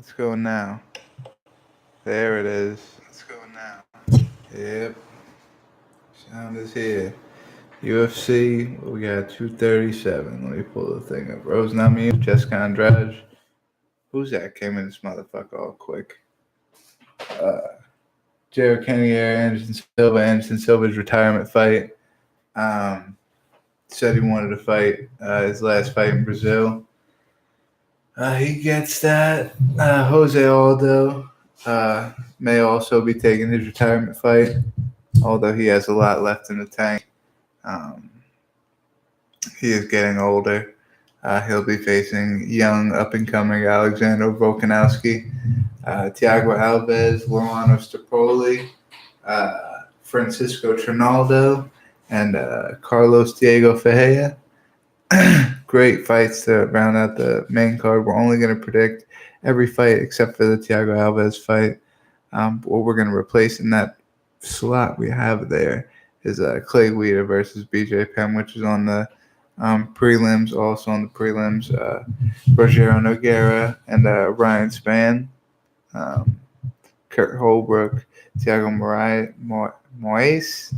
Let's go now. There it is. Let's go now. Yep. Sound is here. UFC, we got 237. Let me pull the thing up. Rose Namajunas, Jessica Andrade. Who's that? Came in this motherfucker all quick. Jared Cannonier, Anderson Silva. Anderson Silva's retirement fight. Said he wanted to fight his last fight in Brazil. He gets that. Jose Aldo may also be taking his retirement fight, although he has a lot left in the tank. Um, he is getting older. He'll be facing young, up-and-coming Alexander Volkanovski, Thiago Alves, Luano Stapoli, Francisco Trinaldo, and Carlos Diego Ferreira. Great fights to round out the main card. We're only going to predict every fight except for the Thiago Alves fight. What we're going to replace in that slot we have there is Clay Guida versus BJ Penn, which is on the prelims. Also on the prelims, Rogério Nogueira and Ryan Spann, Kurt Holbrook, Thiago Moraes,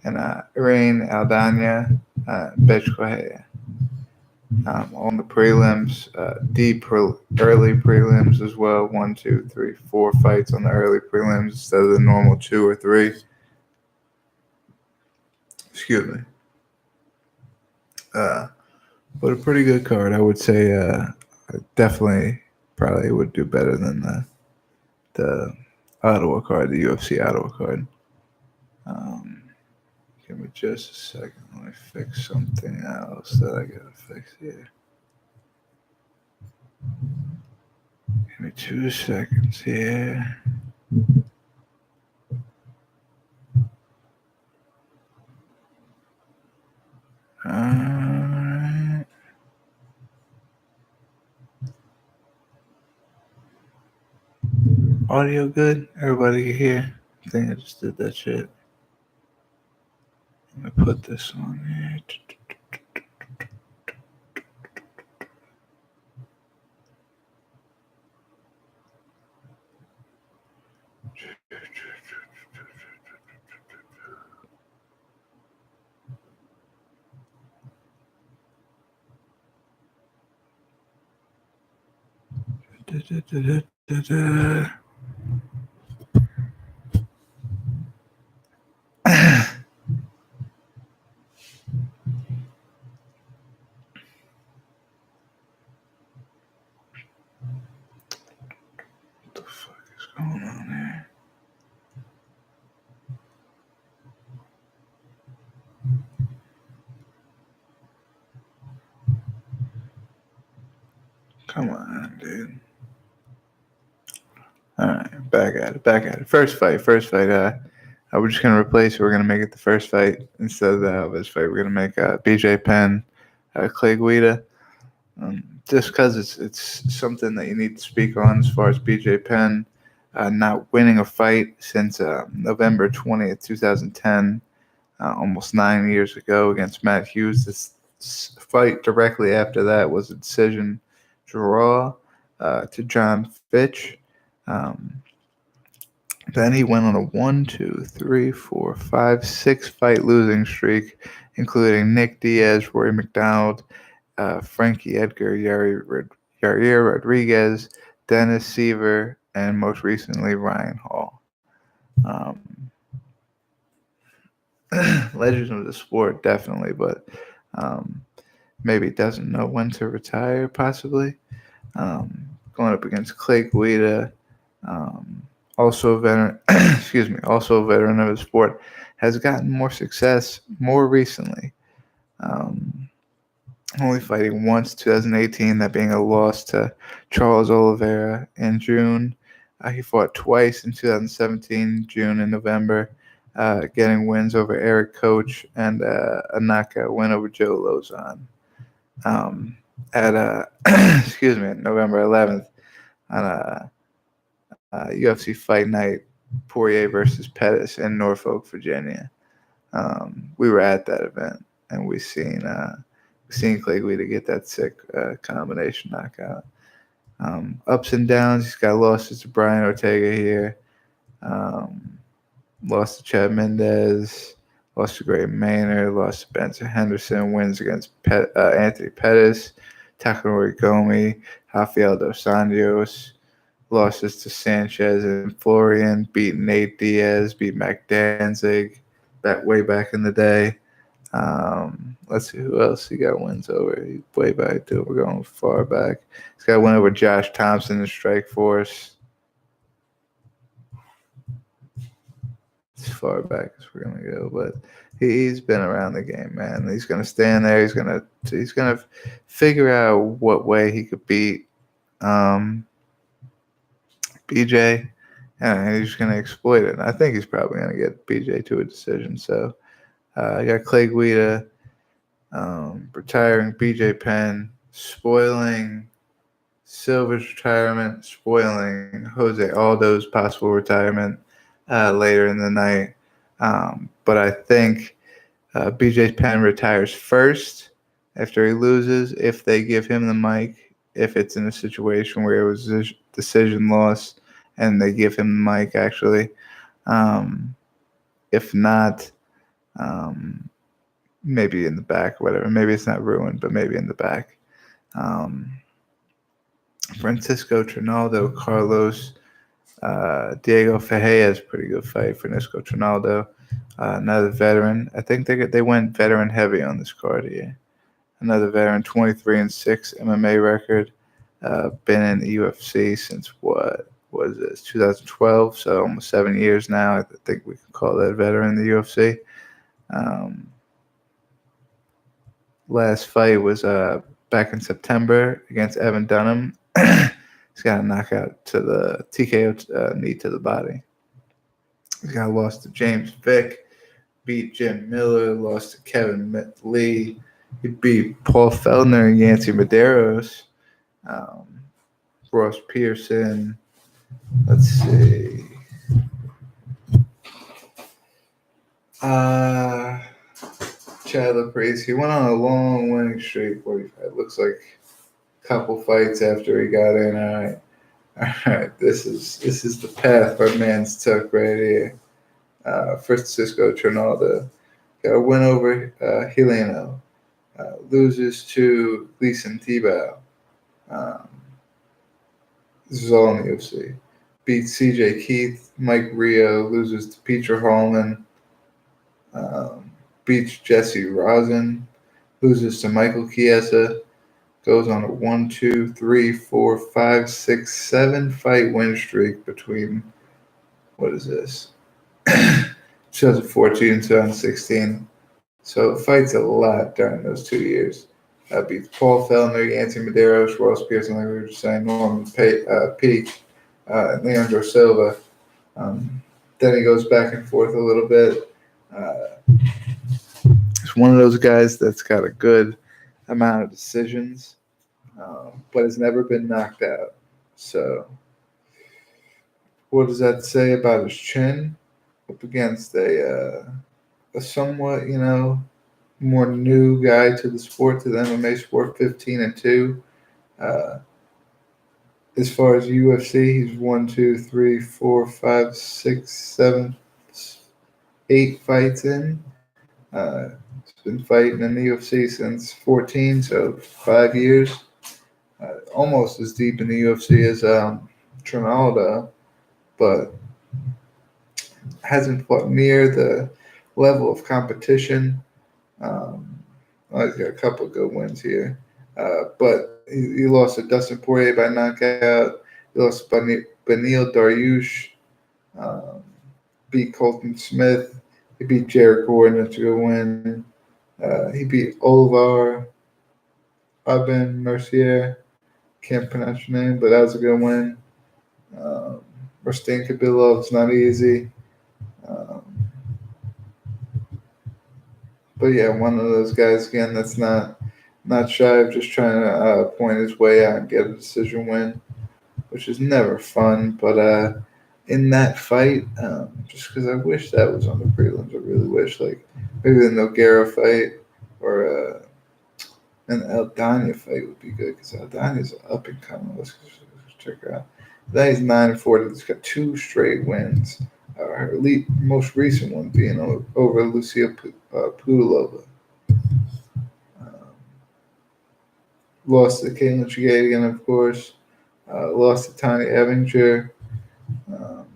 and Irene Aldana, Betch Correa. On the prelims, early prelims as well. 1, 2, 3, 4 fights on the early prelims instead of the normal 2 or 3. Excuse me. But a pretty good card, I would say. Definitely, probably would do better than the Ottawa card, the UFC Ottawa card. Give me just a second. Let me fix something else that I gotta fix here. Give me 2 seconds here. Alright. Audio good? Everybody can hear? I think I just did that shit. Let me put this on here. What the fuck is going on here? Come on, dude. Alright, back at it. First fight. We're just going to replace it. We're going to make it the first fight instead of the Alves fight. We're going to make BJ Penn, Clay Guida. Just because it's something that you need to speak on as far as BJ Penn not winning a fight since November 20th, 2010, almost 9 years ago against Matt Hughes. This fight directly after that was a decision draw to John Fitch. Then he went on a 1, 2, 3, 4, 5, 6 fight losing streak, including Nick Diaz, Rory McDonald, Frankie Edgar, Yair Rodriguez, Dennis Seaver, and most recently Ryan Hall. Legend of the sport, definitely, but maybe doesn't know when to retire, possibly. Going up against Clay Guida, also a veteran, also a veteran of the sport, has gotten more success more recently. Only fighting once, 2018, that being a loss to Charles Oliveira in June. He fought twice in 2017, June and November, getting wins over Eric Coach and a knockout win over Joe Lozon. At November 11th on UFC Fight Night, Poirier versus Pettis in Norfolk, Virginia. We were at that event, and we seen Clay Guida get that sick combination knockout. Ups and downs. He's got losses to Brian Ortega here. Lost to Chad Mendez. Lost to Gray Maynard. Lost to Benson Henderson. Wins against Anthony Pettis, Takanori Gomi, Rafael Dos Anjos. Losses to Sanchez and Florian. Beat Nate Diaz. Beat Mac Danzig. Way back in the day. Let's see who else he got wins over. He's way back too. We're going far back. He's got a win over Josh Thompson in Strikeforce. As far back as we're gonna go, but he's been around the game, man. He's gonna stand there. He's gonna figure out what way he could beat BJ, and he's gonna exploit it. And I think he's probably gonna get BJ to a decision. So I got Clay Guida retiring BJ Penn, spoiling Silver's retirement, spoiling Jose Aldo's possible retirement later in the night. But I think BJ Penn retires first after he loses if they give him the mic, if it's in a situation where it was a decision loss and they give him the mic, actually. If not, maybe in the back, whatever. Maybe it's not ruined, but maybe in the back. Francisco Trinaldo, Carlos, Diego Ferreira's pretty good fight. Francisco Trinaldo, another veteran. I think they went veteran heavy on this card here. Another veteran, 23-6 MMA record. Been in the UFC since what is this? 2012, so almost 7 years now. I think we can call that veteran in the UFC. Last fight was back in September against Evan Dunham. He's got a knockout to the TKO knee to the body. He's got lost to James Vick, beat Jim Miller, lost to Kevin Lee. He beat Paul Feldner and Yancy Medeiros. Ross Pearson. Let's see. Chad LaPriest. He went on a long winning streak. It looks like a couple fights after he got in. All right. This is the path our man's took right here. Francisco Trinaldo got a win over Heleno. Loses to Gleason Tebow. This is all in the UFC. Beats CJ Keith. Mike Rio loses to Peter Hallman. Beats Jesse Rosen. Loses to Michael Chiesa. Goes on a 1, 2, 3, 4, 5, 6, 7 fight win streak between, what is this? 2014 and 2016. So fights a lot during those 2 years. Beats Paul Feldner, Yancy Medeiros, Ross Pearson, like we were just saying, Norman Peake, Leandro Silva. Then he goes back and forth a little bit. He's one of those guys that's got a good amount of decisions, but has never been knocked out. So what does that say about his chin? Up against a somewhat, more new guy to the sport, to the MMA sport, 15-2. As far as UFC, he's 1, 2, 3, 4, 5, 6, 7, 8 fights in. He's been fighting in the UFC since 14, so 5 years. Almost as deep in the UFC as Trinaldo, but hasn't fought near the level of competition. He's got a couple of good wins here. But he lost to Dustin Poirier by knockout. He lost to Beneil Dariush. Beat Colton Smith. He beat Jared Gordon. That's a good win. He beat Oliver Aben Mercier. Can't pronounce your name, but that was a good win. Rustin Kabilov's not easy. But yeah, one of those guys again that's not shy of just trying to point his way out and get a decision win, which is never fun. But in that fight, just because I wish that was on the prelims, I really wish, like maybe the Nogueira fight or An Aldana fight would be good because Aldana's up and coming. Let's check her out. Aldana's 9-4. She's got 2 straight wins. Her most recent one being over Lucia Pudilova. Lost to Caitlin Chigatian, of course. Lost to Tanya Evinger. Um,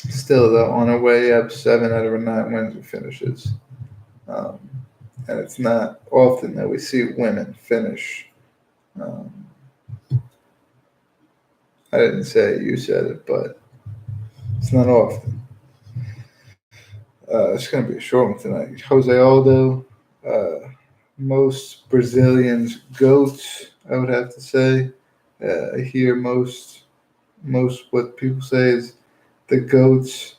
Still, though, on her way up, 7 out of her 9 wins and finishes. Um, and it's not often that we see women finish. I didn't say it, you said it, but it's not often. It's going to be a short one tonight. Jose Aldo, most Brazilians goats, I would have to say. I hear most what people say is the goats.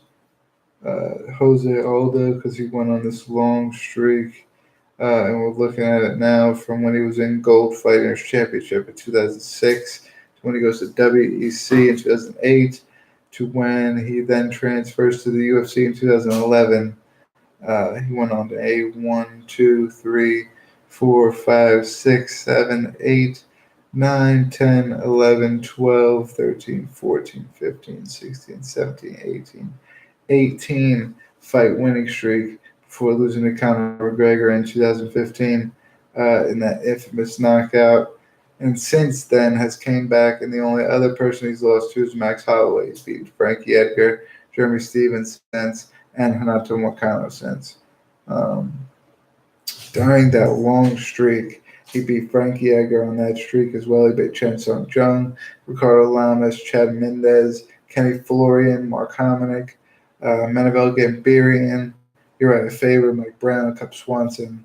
Jose Aldo, because he went on this long streak. And we're looking at it now from when he was in Gold Fighters Championship in 2006 to when he goes to WEC in 2008 to when he then transfers to the UFC in 2011. He went on to a 1, 2, 3, 4, 5, 6, 7, 8, 9, 10, 11, 12, 13, 14, 15, 16, 17, 18 fight winning streak before losing to Conor McGregor in 2015 in that infamous knockout. And since then has came back, and the only other person he's lost to is Max Holloway. He's beaten Frankie Edgar, Jeremy Stevens since, and Renato Moicano since. During that long streak, he beat Frankie Edgar on that streak as well. He beat Chen Sung Jung, Ricardo Lamas, Chad Mendez, Kenny Florian, Mark Hominick, Manuel Gambirian, Uriah Faber, Mike Brown, Cup Swanson.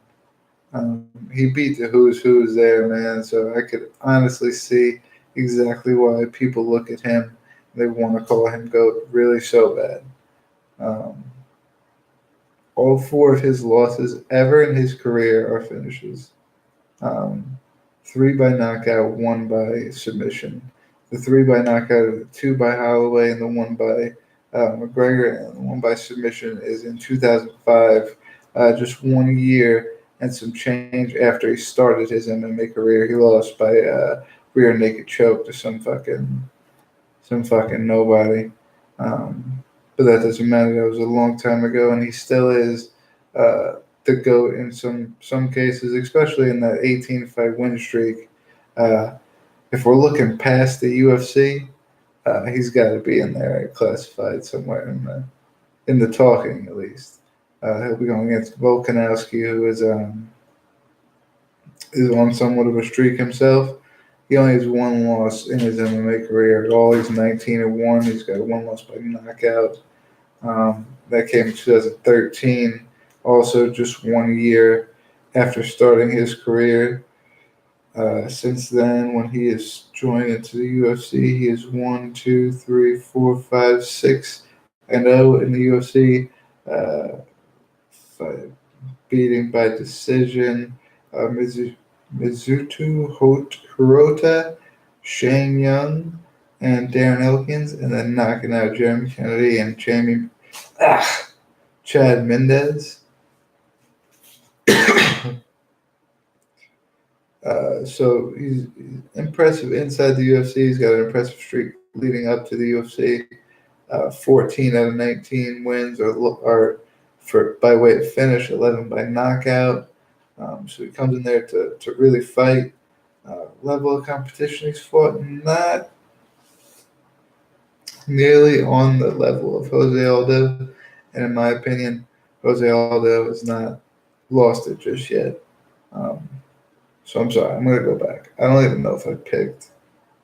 He beat the who's there, man. So I could honestly see exactly why people look at him. They want to call him GOAT really so bad. All 4 of his losses ever in his career are finishes. 3 by knockout, 1 by submission. The 3 by knockout, the 2 by Holloway, and the 1 by McGregor, and the 1 by submission is in 2005. Just 1 year and some change after he started his MMA career. He lost by rear naked choke to some fucking nobody. But that doesn't matter. That was a long time ago, and he still is the GOAT in some cases, especially in that 18-fight win streak. If we're looking past the UFC, he's got to be in there, classified somewhere in the talking at least. He'll be going against Volkanovski, who is on somewhat of a streak himself. He only has 1 loss in his MMA career at all. He's 19-1. He's got 1 loss by knockout. That came in 2013. Also, just 1 year after starting his career. Since then, when he has joined into the UFC, he is 1, 2, 3, 4, 5, 6, and 0 in the UFC. Beating by decision Mizuto Hirota, Shane Young, and Darren Elkins, and then knocking out Jeremy Kennedy and Chad Mendez. So he's impressive inside the UFC. He's got an impressive streak leading up to the UFC. 14 out of 19 wins are by way of finish, 11 by knockout. So he comes in there to really fight. Level of competition he's fought, not nearly on the level of Jose Aldo. And in my opinion, Jose Aldo has not lost it just yet. So I'm sorry, I'm going to go back. I don't even know if I picked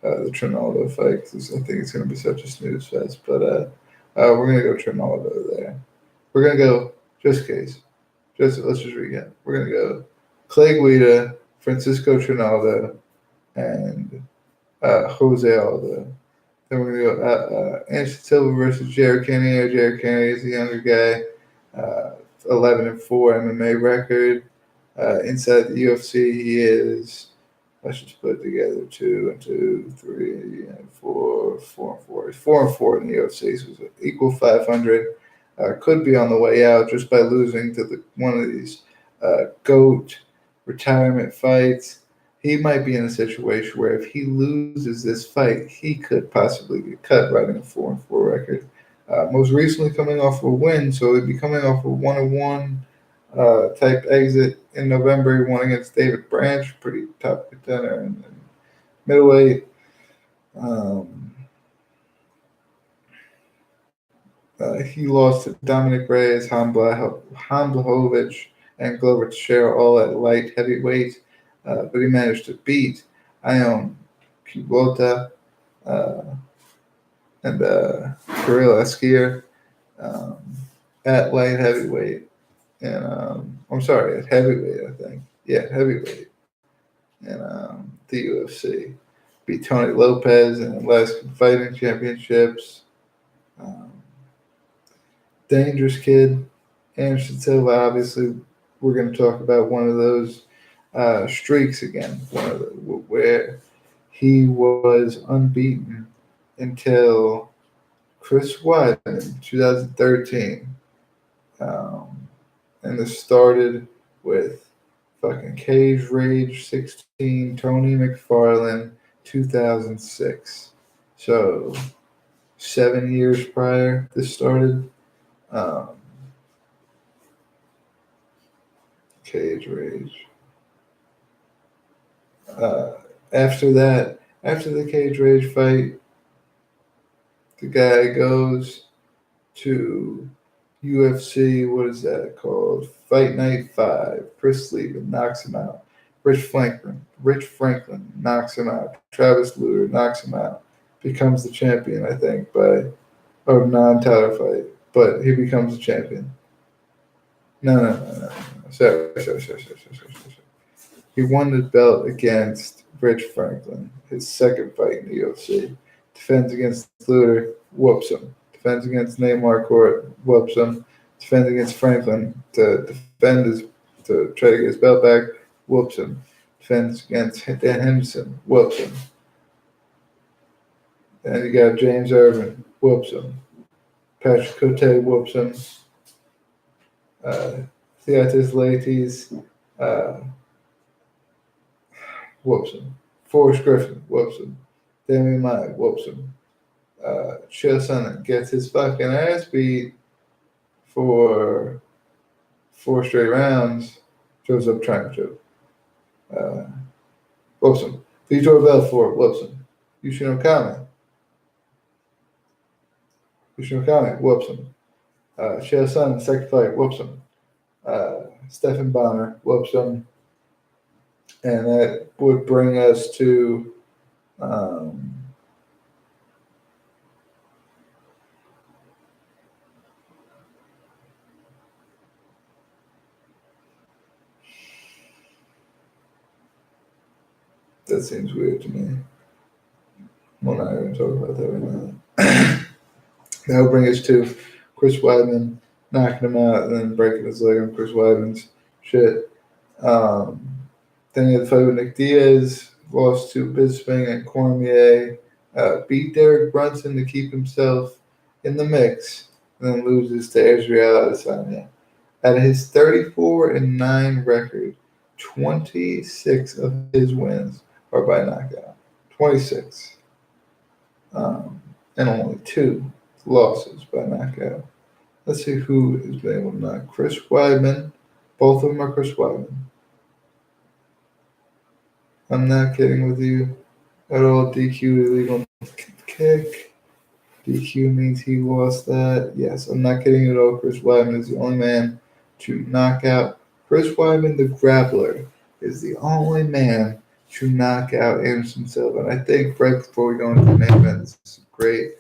the Trinaldo fight because I think it's going to be such a snooze fest. But we're going to go Trinaldo there. We're going to go, just in case. Let's just recap. We're going to go Clay Guida, Francisco Trinaldo, and Jose Aldo. Then we're going to go Anderson Silva versus Jared Cannonier. Jared Cannonier is a younger guy, 11-4 MMA record. Inside the UFC, he is, let's just put it together, 2 and 2, 3 and 4, 4 and 4. He's 4 and 4 in the UFC, so he's equal 500. Could be on the way out just by losing to one of these GOAT retirement fights. He might be in a situation where if he loses this fight, he could possibly get cut, riding a 4-4 record. Most recently coming off a win, so he'd be coming off a 1-1 type exit in November. He won against David Branch, pretty top contender, and middleweight. He lost to Dominic Reyes, Hamblahowicz, and Glover Teixeira, all at light heavyweight, but he managed to beat Ion Kubota and Kirill Eskier at light heavyweight. And I'm sorry, at heavyweight, I think. Yeah, heavyweight. And the UFC. Beat Tony Lopez in Alaskan Fighting Championships. Dangerous kid. Anderson Silva, obviously, we're going to talk about one of those streaks again, where he was unbeaten until Chris Weidman, 2013. And this started with fucking Cage Rage 16, Tony McFarlane, 2006. So 7 years prior, this started. Cage Rage. After the Cage Rage fight, the guy goes to UFC, what is that called? Fight Night 5. Chris Levin knocks him out. Rich Franklin knocks him out. Travis Lutter knocks him out. Becomes the champion, I think, by a non-title fight. But he becomes the champion. No. Sorry. He won the belt against Rich Franklin, his second fight in the UFC. Defends against Lutter, whoops him. Defends against Neymar Court, whoops him. Defends against Franklin to try to get his belt back, whoops him. Defends against Dan Henderson, whoops him. And you got James Irvin, whoops him. Patrick Cote, whoops him. Theatis Latis, whoops him. Forrest Griffin, whoops him. Damian Maya, whoops him. Chael Sonnen gets his fucking ass beat for 4 straight rounds. Shows up trying to choke. Whoops him. Vitor Belfort, whoops him. Yushin Okami, whoops him. Chael Sonnen, second fight, whoops him. Stephan Bonner, whoops him. And that would bring us to that seems weird to me. We're not even talking about that right now. That would bring us to Chris Weidman knocking him out and then breaking his leg on Chris Weidman's shit. Then he had the fight with Nick Diaz, lost to Bisping and Cormier, beat Derek Brunson to keep himself in the mix, and then loses to Israel Adesanya. At his 34-9 record, 26 of his wins are by knockout. 26. And only 2 losses by knockout. Let's see who has been able to knock. Chris Weidman. Both of them are Chris Weidman. I'm not kidding with you at all. DQ illegal kick. DQ means he lost that. Yes, I'm not kidding at all. Chris Weidman is the only man to knock out. Chris Weidman, the grappler, is the only man to knock out Anderson Silva. And I think right before we go into the main event, this is a great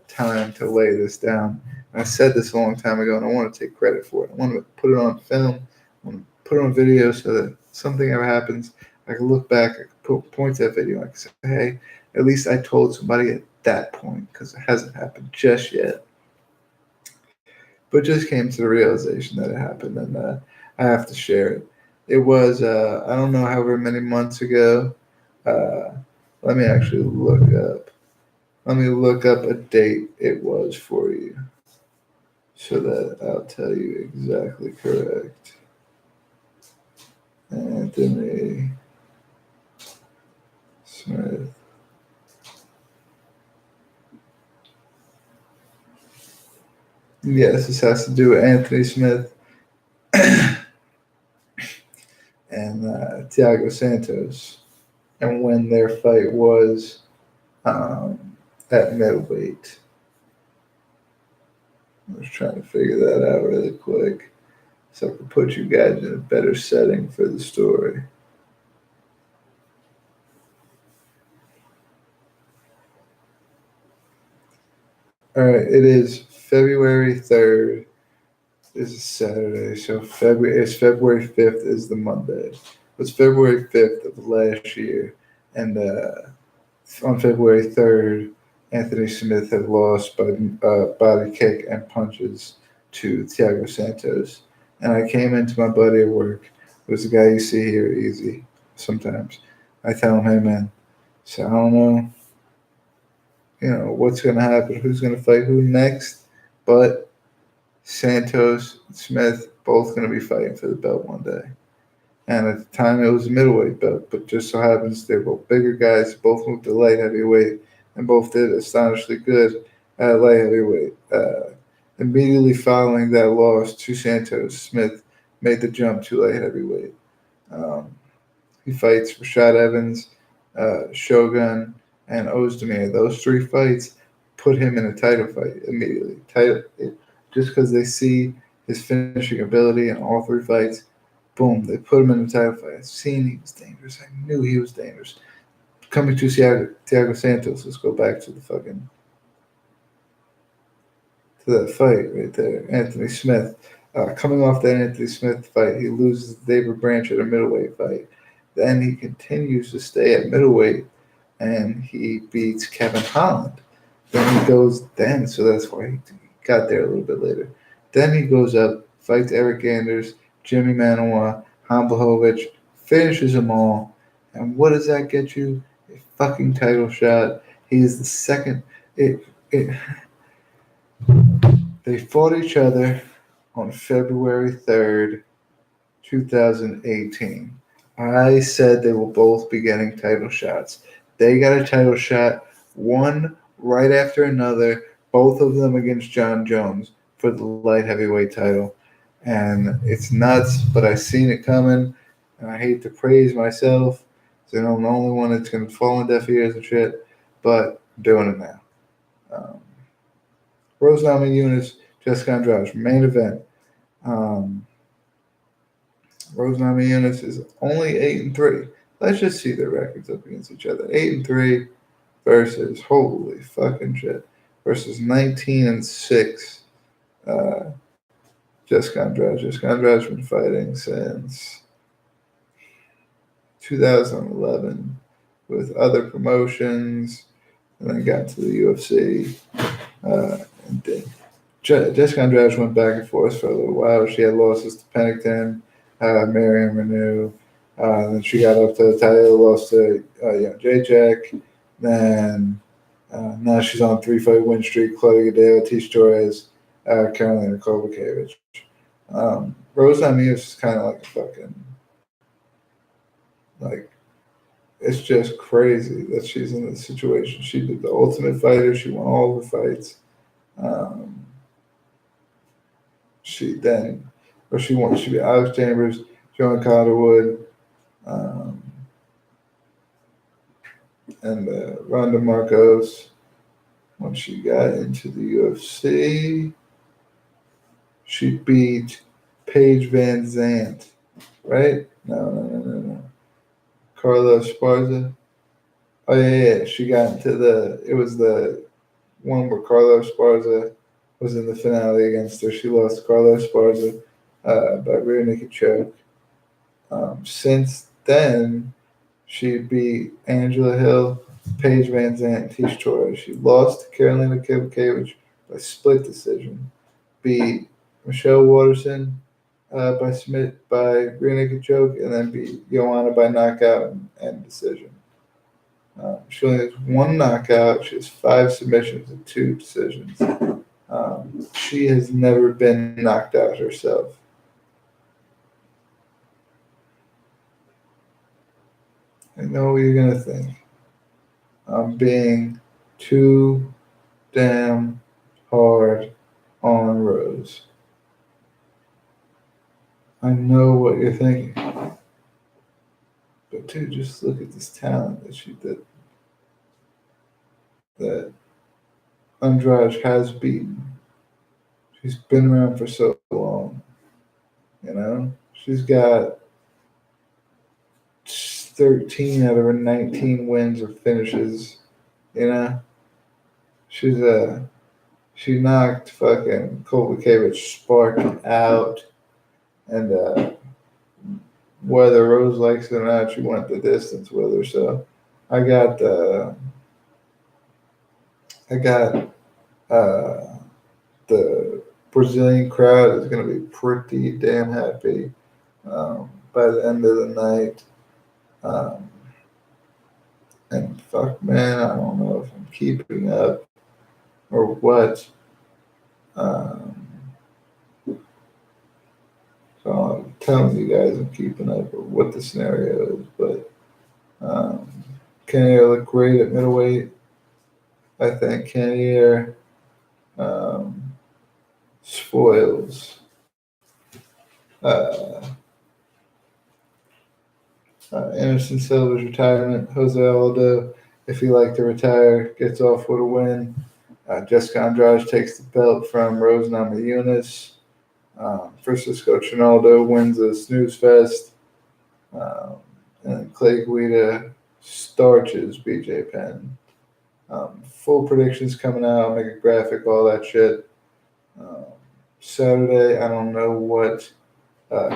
time to lay this down. And I said this a long time ago, and I want to take credit for it. I want to put it on film. I want to put it on video so that something ever happens, I can look back, I can point to that video, and I can say, hey, at least I told somebody at that point, because it hasn't happened just yet. But just came to the realization that it happened, and I have to share it. It was, I don't know, however many months ago. Let me actually look up. Let me look up a date it was for you so that I'll tell you exactly correct. Anthony Smith. Yes, this has to do with Anthony Smith and Thiago Santos, and when their fight was at middleweight. I was trying to figure that out really quick so I could put you guys in a better setting for the story. All right, it is February 3rd. This is Saturday, so February 5th is the Monday. It was February 5th of last year, and on February 3rd, Anthony Smith had lost by body kick and punches to Thiago Santos. And I came into my buddy at work. It was the guy you see here, Easy, sometimes. I tell him, hey, man, so I don't know, what's going to happen, who's going to fight who next, but Santos, Smith, both going to be fighting for the belt one day. And at the time, it was a middleweight belt, but just so happens they're both bigger guys, both moved to light heavyweight, and both did astonishingly good at light heavyweight. Immediately following that loss to Santos, Smith made the jump to light heavyweight. He fights Rashad Evans, Shogun, and Ozdemir. Those three fights put him in a title fight immediately. Just because they see his finishing ability in all three fights, boom, they put him in the title fight. I've seen he was dangerous. I knew he was dangerous. Coming to Thiago Santos, let's go back to that fight right there. Anthony Smith. Coming off that Anthony Smith fight, he loses David Branch at a middleweight fight. Then he continues to stay at middleweight, and he beats Kevin Holland. Then he goes, so that's why he got there a little bit later. Then he goes up, fights Eric Anders, Jimmy Manuwa, Han Blachowicz, finishes them all. And what does that get you? A fucking title shot. He is the second. They fought each other on February 3rd, 2018. I said they will both be getting title shots. They got a title shot, one right after another, both of them against John Jones for the light heavyweight title. And it's nuts, but I seen it coming, and I hate to praise myself, so I'm the only one that's going to fall on deaf ears and shit, but I'm doing it now. Rose Namajunas, Jessica Andrade, main event. Rose Namajunas is only 8-3. Let's just see their records up against each other. 8-3 versus holy fucking shit versus 19-6. Jessica Andrade. Jessica Andrade's been fighting since 2011 with other promotions, and then got to the UFC. Jessica Andrade went back and forth for a little while. She had losses to Pennington, Marion Renew. Then she got up to the title, lost to Jacek. Then now she's on a 3-fight win streak. Claudia Gadelha, Tish Torres, Carolina Kovacevic. Rose Namajunas is kind of like a fucking, it's just crazy that she's in this situation. She did the Ultimate Fighter. She won all the fights. She beat Alex Chambers, Joan Calderwood, and Ronda Marcos. When she got into the UFC, she beat Paige Van Zandt, right? No. Carla Esparza. Oh, yeah. She got into it was the one where Carla Esparza was in the finale against her. She lost to Carla Esparza by rear naked choke. Since then, she beat Angela Hill, Paige Van Zandt, and Tish Torres. She lost to Carolina Kovacevic by split decision. Beat Michelle Waterson by rear naked choke, and then beat Joanna by knockout and decision. She only has one knockout. She has 5 submissions and 2 decisions. She has never been knocked out herself. I know what you're gonna think. I'm being too damn hard on Rose. I know what you're thinking. But dude, just look at this talent that Andrade has beaten. She's been around for so long. You know, she's got 13 out of her 19 wins or finishes. You know, she's she knocked fucking Kovacevic Spark out, and whether Rose likes it or not, she went the distance with her. So I got I got the Brazilian crowd is going to be pretty damn happy by the end of the night. Um, and fuck, man, I don't know if I'm keeping up or what. Um, so I'm telling you guys I'm keeping up or what the scenario is, but um, Kenny look great at middleweight. I think Kenny um, spoils uh, Anderson Silva's retirement. Jose Aldo, if he like to retire, gets off with a win. Jessica Andrade takes the belt from Rose Namajunas. Francisco Trinaldo wins a snooze fest. Um, and Clay Guida starches BJ Penn. Full predictions coming out. I'll make a graphic, all that shit. Um, Saturday, I don't know what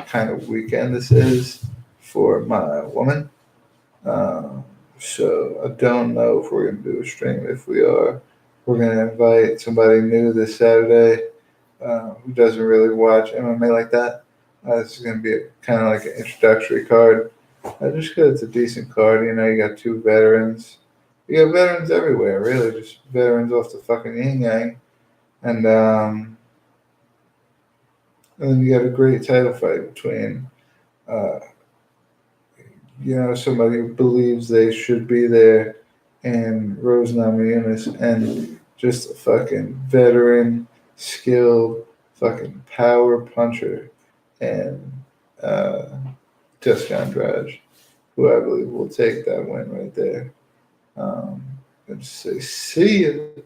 kind of weekend this is for my woman. Um, so I don't know if we're going to do a stream. If we are, we're going to invite somebody new this Saturday who doesn't really watch MMA like that. This is going to be kind of like an introductory card. Just because it's a decent card. You know, you got two veterans. You got veterans everywhere, really. Just veterans off the fucking yin yang. And then you got a great title fight between uh, somebody who believes they should be there, and Rose Namajunas, and just a fucking veteran, skilled, fucking power puncher, and uh, Jessica Andrade, who I believe will take that win right there. And say, see you.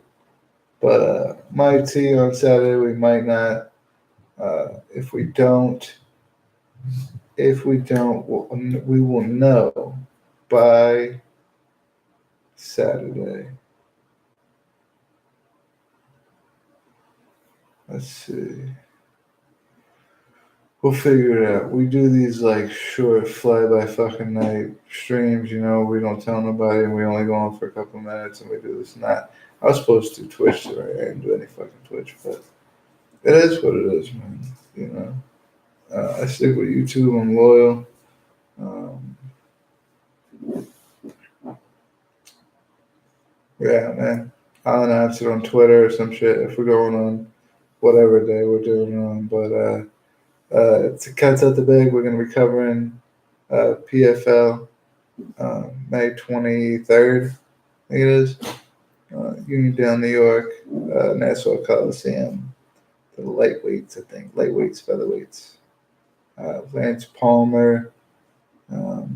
But my T on Saturday, we might not. If we don't, we will know by Saturday. Let's see. We'll figure it out. We do these like short fly by fucking night streams, we don't tell nobody and we only go on for a couple minutes and we do this and that. I was supposed to Twitch today. I didn't do any fucking Twitch, but it is what it is, man. I stick with YouTube. I'm loyal. Yeah, man. I'll announce it on Twitter or some shit if we're going on whatever day we're doing it on. But it's a Cats Out the Bag. We're going to be covering PFL May 23rd, I think it is. Uniontown, New York, Nassau Coliseum. The lightweights, I think. Lightweights, featherweights. Lance Palmer. A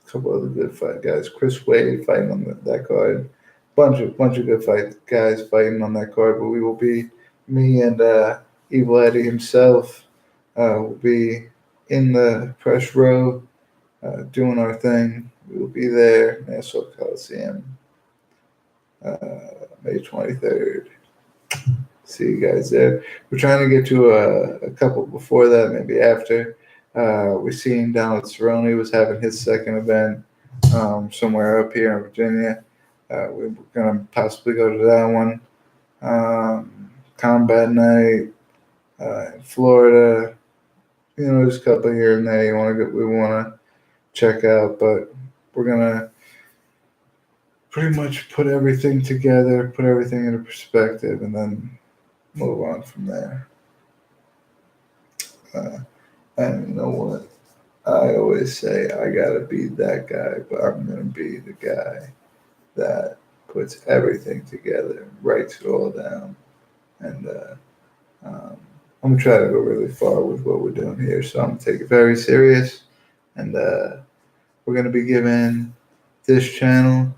couple other good fight guys. Chris Wade fighting on that card. Bunch of good guys fighting on that card. But we will be, me and Evil Eddie himself will be in the press row doing our thing. We will be there, Nassau Coliseum, May 23rd. See you guys there. We're trying to get to a couple before that, maybe after. We're seeing Donald Cerrone was having his second event somewhere up here in Virginia. We're going to possibly go to that one. Combat night in Florida. There's a couple here and there we want to check out, but we're going to pretty much put everything together, put everything into perspective, and then move on from there. And you know what? I always say I gotta be that guy, but I'm gonna be the guy that puts everything together, writes it all down, and um, I'm gonna try to go really far with what we're doing here. So I'm gonna take it very serious, and we're gonna be giving this channel,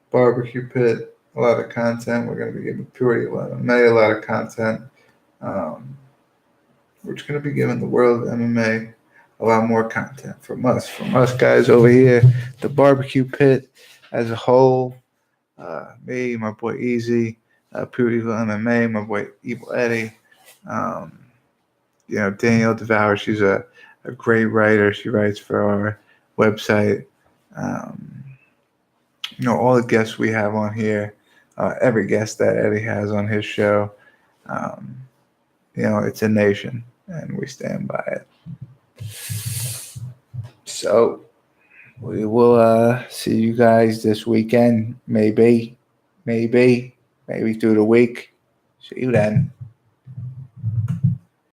Barbecue Pit, a lot of content. We're gonna be giving Purity MMA a lot of content. Um, we're just gonna be giving the world of MMA a lot more content from us guys over here, the Barbecue Pit as a whole. Me, my boy Easy, Pure Evil MMA, my boy Evil Eddie. Um, Danielle Devour, she's a great writer. She writes for our website. Um, all the guests we have on here, every guest that Eddie has on his show, um, it's a nation, and we stand by it. So we will see you guys this weekend, maybe through the week. See you then.